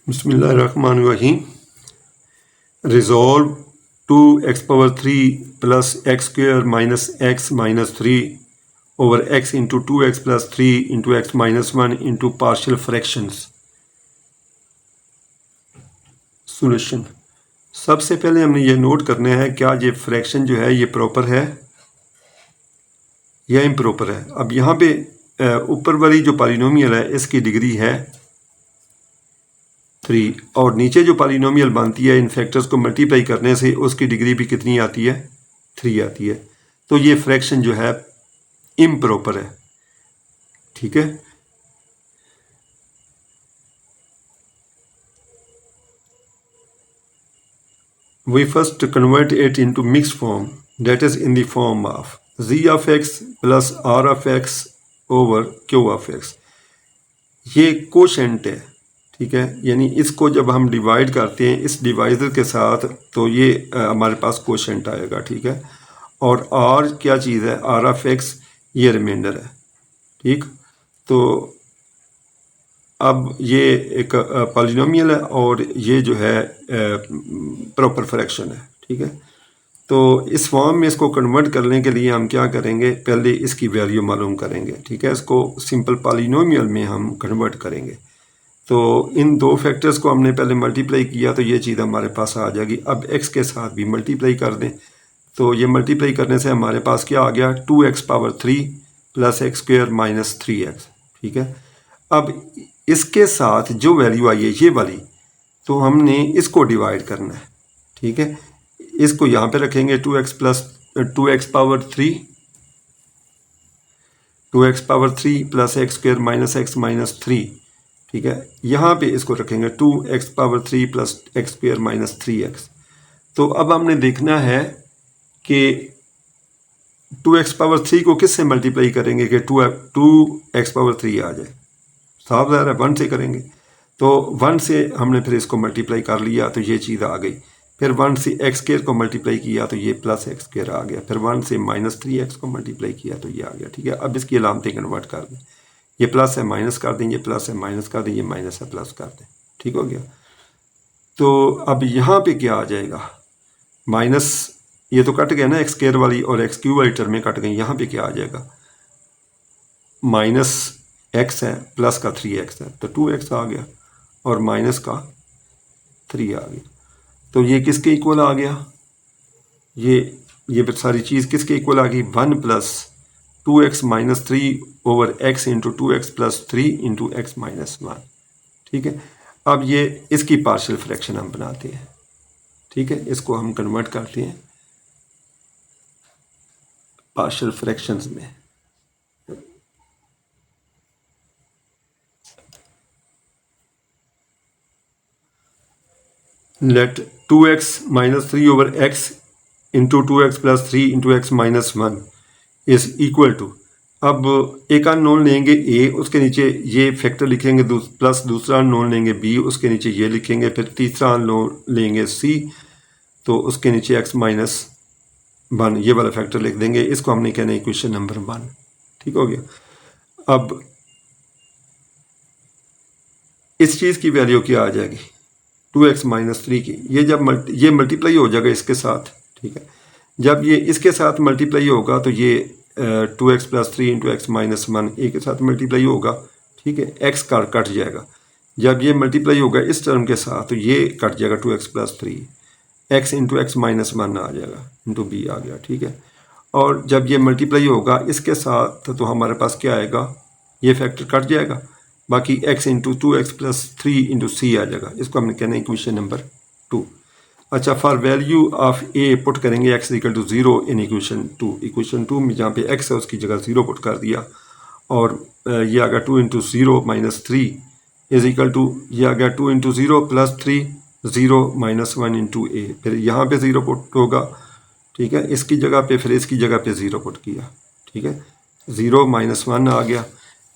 बिस्मिल्लाहिर्रहमानिर्रहीम। Resolve 2x³ plus x² minus x minus 3 over x into 2x plus 3 into x minus 1 into partial fractions. Solution. सबसे पहले हमने ये note करना है क्या ये फ्रैक्शन जो है ये प्रॉपर है या इम्प्रॉपर है। अब यहाँ पे ऊपर वाली जो पॉलिनोमियल है इसकी डिग्री है 3 और नीचे जो पॉलिनोमियल बनती है इन फैक्टर्स को मल्टीप्लाई करने से उसकी डिग्री भी कितनी आती है, 3 आती है। तो ये फ्रैक्शन जो है इम्प्रॉपर है। ठीक है, we first convert it into mixed form, that is in the form of z of x plus r of x over q of x। ये कोशेंट है, ठीक है, यानी इसको जब हम डिवाइड करते हैं इस डिवाइजर के साथ तो ये हमारे पास कोशेंट आएगा। ठीक है, और r क्या चीज़ है, r of x ये रिमाइंडर है। ठीक, तो अब ये एक पॉलिनोमियल है और ये जो है प्रॉपर फ्रैक्शन है। ठीक है, तो इस फॉर्म में इसको कन्वर्ट करने के लिए हम क्या करेंगे, पहले इसकी वैल्यू मालूम करेंगे। ठीक है, इसको सिंपल पॉलिनोमियल में हम कन्वर्ट करेंगे। तो इन दो फैक्टर्स को हमने पहले मल्टीप्लाई किया तो ये चीज़ हमारे पास आ जाएगी। अब x के साथ भी मल्टीप्लाई कर दें तो ये मल्टीप्लाई करने से हमारे पास क्या आ गया, 2x³ plus x² minus 3x। ठीक है, अब इसके साथ जो वैल्यू आई है ये वाली, तो हमने इसको डिवाइड करना है। ठीक है, इसको यहाँ पे रखेंगे 2x plus 2x³ 2x³ plus x² minus x minus 3। ठीक है, यहाँ पे इसको रखेंगे 2x³ plus x² minus 3x। तो अब हमने देखना है कि 2x³ को किससे मल्टीप्लाई करेंगे कि 2x³ आ जाए। साफ ज़ाहिर है 1 से करेंगे, तो 1 से हमने फिर इसको मल्टीप्लाई कर लिया तो ये चीज़ आ गई। फिर 1 से x² को मल्टीप्लाई किया तो ये प्लस x² आ गया। फिर 1 से माइनस 3x को मल्टीप्लाई किया तो ये आ गया। ठीक है, अब इसकी अलामतें कन्वर्ट कर दें, ये प्लस है माइनस कर दें, ये प्लस है माइनस कर दें, ये माइनस है प्लस कर दें। ठीक हो गया। तो अब यहाँ पे क्या आ जाएगा, माइनस, ये तो कट गया ना, x² वाली और x³ वाली टर्में कट गई। यहाँ पे क्या आ जाएगा, माइनस x है प्लस का 3x है तो 2x आ गया और माइनस का 3 आ गया। तो ये किसके इक्वल आ गया, ये सारी चीज़ किसके इक्वल आ गई, 1 plus 2x minus 3 over x into 2x plus 3 into x minus 1। ठीक है, अब ये इसकी पार्शियल फ्रैक्शन हम बनाते हैं। ठीक है, इसको हम कन्वर्ट करते हैं पार्शियल फ्रैक्शंस में। Let 2x minus 3 over x into 2x plus 3 into x minus 1 is equal to, अब एक अननोन लेंगे a, उसके नीचे ये फैक्टर लिखेंगे प्लस दूसरा अननोन लेंगे b, उसके नीचे ये लिखेंगे, फिर तीसरा अननोन लेंगे c, तो उसके नीचे x माइनस 1 ये वाला फैक्टर लिख देंगे। इसको हमने कहना है इक्वेशन नंबर 1। ठीक हो गया। अब इस चीज़ की वैल्यू क्या आ जाएगी, 2x माइनस 3 की, ये जब ये मल्टीप्लाई हो जाएगा इसके साथ। ठीक है, जब ये इसके साथ मल्टीप्लाई होगा तो ये 2x plus 3 into x minus 1 ए के साथ मल्टीप्लाई होगा। ठीक है, x का कट जाएगा। जब ये मल्टीप्लाई होगा इस टर्म के साथ तो ये कट जाएगा 2x plus 3, x into x minus 1 आ जाएगा, इंटू b आ गया। ठीक है, और जब ये मल्टीप्लाई होगा इसके साथ तो हमारे पास क्या आएगा, ये फैक्टर कट जाएगा, बाकी x into 2x plus 3 into C आ जाएगा। इसको हमने कहना है इक्वेशन नंबर 2। अच्छा, for value of a put करेंगे x equal to 0 in equation 2। Equation 2 में जहाँ पे x है उसकी जगह 0 पुट कर दिया और ये आ गया 2 into 0 minus 3 is equal to, ये आ गया 2 into 0 plus 3 0 minus 1 into a। फिर यहाँ पे 0 पुट होगा। ठीक है, इसकी जगह पे फिर इसकी जगह पे 0 पुट किया। ठीक है, 0 माइनस 1 आ गया,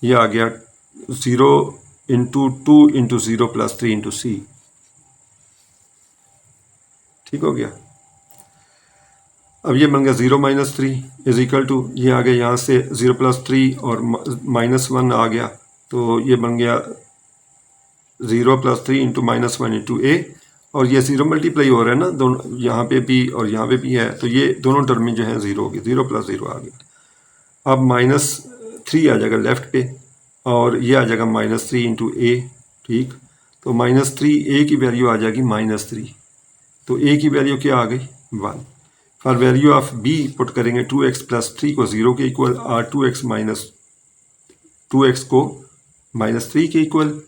ये आ गया 0 इंटू 2 इंटू 0 प्लस 3 इंटू सी। ठीक हो गया। अब ये बन गया 0 माइनस 3 इज इक्वल टू, ये आ गया यहाँ से 0 प्लस 3 और माइनस 1 आ गया, तो ये बन गया 0 + 3 इंटू -1 इंटू ए, और ये 0 मल्टीप्लाई हो रहा है ना, दोनों यहाँ पे भी और यहाँ पे भी है, तो ये दोनों टर्म में जो है 0 होगी, 0 + 0 आ गया। अब -3 आ जाएगा लेफ्ट पे, और ये आ जाएगा -3 इंटू ए, ठीक। तो -3 ए की वैल्यू आ जाएगी -3, तो ए की वैल्यू क्या आ गई 1। For value of B put करेंगे 2x + 3 को 0 के इक्वल, और 2x को -3 के इक्वल।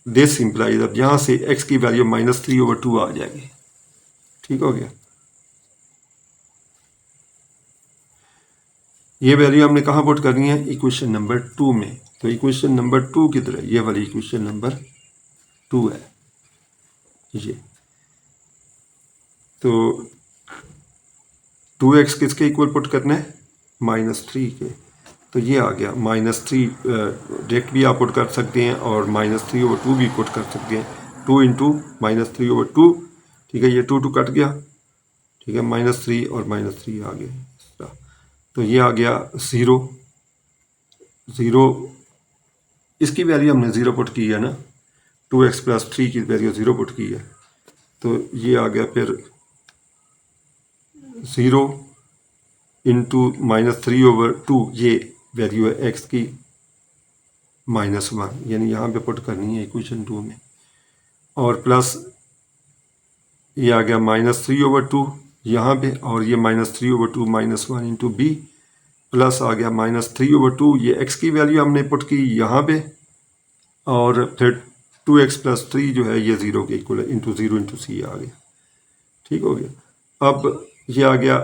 दिस इंप्लाइज, अब यहाँ से x की वैल्यू -3/2 आ जाएगी, ठीक हो गया। ये वैल्यू हमने कहाँ पुट करनी है, इक्वेशन नंबर 2 में। तो इक्वेशन नंबर 2 किधर है, ये वाली इक्वेशन नंबर 2 है ये। तो 2x किसके इक्वल पुट करना है, -3 के। तो ये आ गया -3, डायरेक्ट भी आप पुट कर सकते हैं और -3/2 भी पुट कर सकते हैं। 2 इंटू -3/2, ठीक है, ये 2 कट गया, ठीक है, -3 और -3 आ गया। तो ये आ गया 0, इसकी वैल्यू हमने 0 पुट की है ना, 2x + 3 की वैल्यू 0 पुट की है। तो ये आ गया फिर 0 इंटू -3/2, ये वैल्यू है x की -1, यानी यहाँ पे पुट करनी है इक्वेशन 2 में। और प्लस ये आ गया -3/2 यहाँ पे, और ये -3/2 -1 इंटू बी, प्लस आ गया -3/2, ये x की वैल्यू हमने पुट की यहाँ पे, और फिर 2x + 3 जो है ये 0 के इक्वल है, इंटू 0 इंटू सी आ गया, ठीक हो गया। अब ये आ गया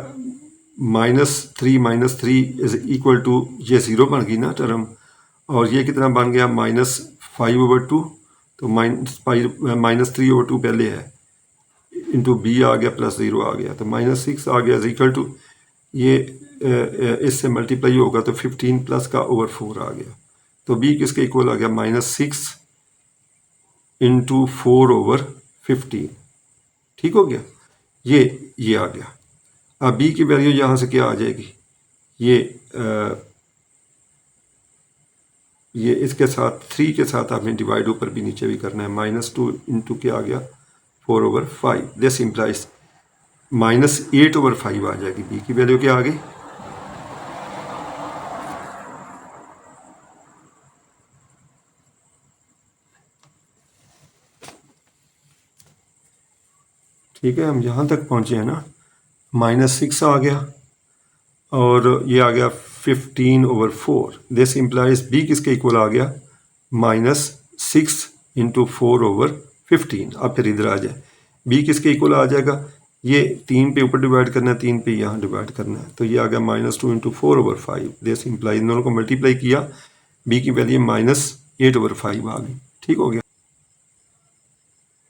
-3 इज इक्वल टू, ये 0 बन गई ना टर्म, और ये कितना बन गया -5/2, तो -3/2 पहले है, इंटू बी आ गया, प्लस 0 आ गया, तो -6 आ गया, इज इक्वल टू, ये इससे मल्टीप्लाई होगा तो 15 प्लस का ओवर 4 आ गया। तो बी किसके इक्वल आ गया, -6 इंटू 4/15, ठीक हो गया। ये आ गया। अब बी की वैल्यू यहाँ से क्या आ जाएगी, ये इसके साथ 3 के साथ आपने डिवाइड ऊपर भी नीचे भी करना है, -2 इंटू क्या आ गया 4/5, दिस इम्प्लाइज -8/5 आ जाएगी। बी की वैल्यू क्या आ गई, ठीक है, हम यहाँ तक पहुँचे हैं ना, -6 आ गया, और ये आ गया 15/4, दिस इम्प्लाइज बी किसके इक्वल आ गया, -6 इंटू 4/15। अब फिर इधर आ जाए, बी किसके इक्वल आ जाएगा, ये 3 पे ऊपर डिवाइड करना है, 3 पे यहाँ डिवाइड करना है, तो ये आ गया -2 इंटू 4/5, दिस इम्प्लाइज, इन दोनों को मल्टीप्लाई किया, बी की वैल्यू -8/5 आ गई, ठीक हो गया।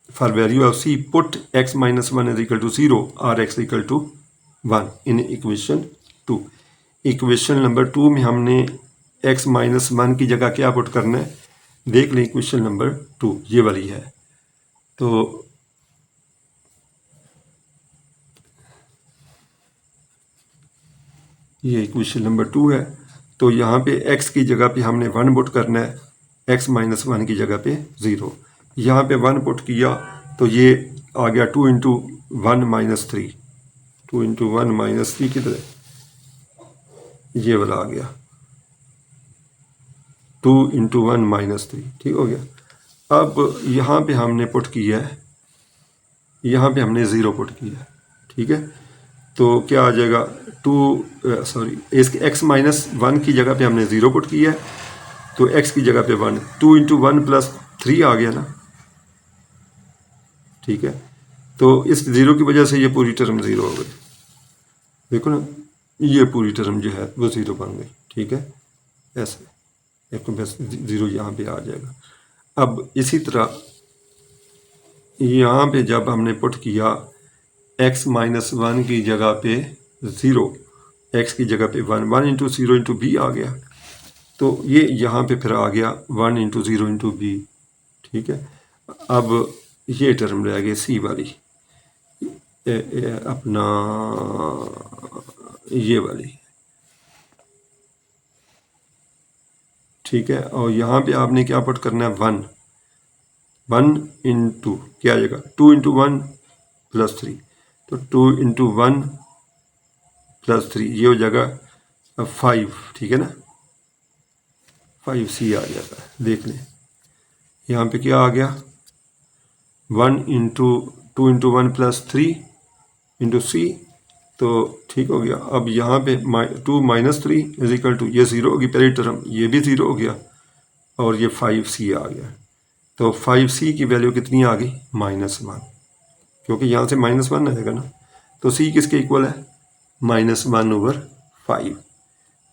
For value of C put x - 1 is equal to 0 और x equal to 1 in equation 2। Equation number 2 में हमने x - 1 की जगह क्या पुट करना है, देख लें, इक्वेशन नंबर 2 ये वाली है। तो ये इक्वेशन नंबर 2 है, तो यहाँ पे x की जगह पे हमने 1 पुट करना है, x - 1 की जगह पे 0, यहाँ पे 1 पुट किया, तो ये आ गया 2 इंटू 1 - 3, 2 इंटू 1 - 3 किधर है, ये वाला आ गया 2 इंटू 1 - 3, ठीक हो गया। अब यहाँ पे हमने पुट किया है, यहाँ पे हमने 0 पुट किया है, ठीक है, तो क्या आ जाएगा, इसके x - 1 की जगह पे हमने 0 पुट किया है, तो x की जगह पे 1, 2 इंटू 1 + 3 आ गया ना, ठीक है। तो इस 0 की वजह से ये पूरी टर्म 0 हो गई, देखो ना, ये पूरी टर्म जो है वो 0 बन गई, ठीक है, ऐसे एक बस 0 यहाँ पे आ जाएगा। अब इसी तरह यहाँ पे जब हमने पुट किया x - 1 की जगह पे 0, x की जगह पे 1 इंटू 0 इंटू बी आ गया, तो ये यहाँ पे फिर आ गया 1 इंटू 0 इंटू बी, ठीक है। अब ये टर्म रह गई सी वाली, अपना ये वाली, ठीक है। और यहाँ पे आपने क्या पुट करना है, 1 इंटू क्या आ जाएगा 2 इंटू 1 प्लस 3, तो 2 इंटू 1 प्लस 3 ये हो जाएगा 5, ठीक है ना, 5C आ जाता है। देख लें यहाँ पे क्या आ गया 1 into 2 into 1 plus 3 into C, तो ठीक हो गया। अब यहाँ पे 2 माइनस 3 इज इक्वल टू ये 0 होगी पहली टर्म, ये भी 0 हो गया और ये 5C आ गया। तो 5C की वैल्यू कितनी आ गई -1, क्योंकि यहाँ से -1 आएगा ना, तो C किसके इक्वल है -1/5,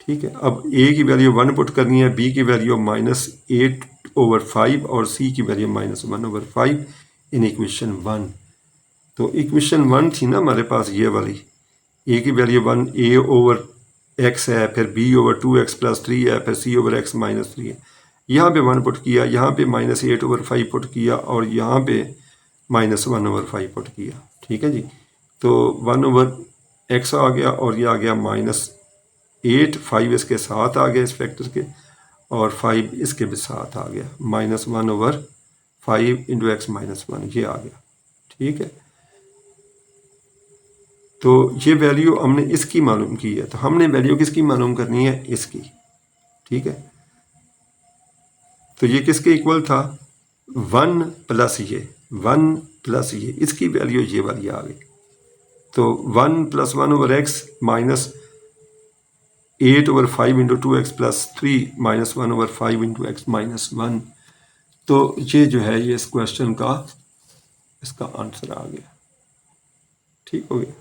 ठीक है। अब A की वैल्यू 1 पुट करनी है, B की वैल्यू -8/5 और C की वैल्यू -1/5 इन इक्वेशन 1। तो इक्वेशन 1 थी ना हमारे पास ये वाली, A की वैल्यू 1 A/x है, फिर B/2x + 3 है, फिर C/x - 3 है। यहाँ पे 1 पुट किया, यहाँ पे -8/5 पुट किया और यहाँ पे -1/5 पुट किया, ठीक है जी। तो 1/x आ गया और ये आ गया -8, 5 इसके साथ आ गया इस फैक्टर के, और 5 इसके भी साथ आ गया, -1/5 इंटू x - 1 ये आ गया, ठीक है। तो ये वैल्यू हमने इसकी मालूम की है, तो हमने वैल्यू किसकी मालूम करनी है, इसकी, ठीक है। तो ये किसके इक्वल था 1 प्लस ये 1 प्लस ये, इसकी वैल्यू ये वाली आ गई। तो 1 + 1/x -8/5 into 2x + 3 -1/5 into x - 1। तो ये जो है ये इस क्वेश्चन का इसका आंसर आ गया, ठीक हो गया।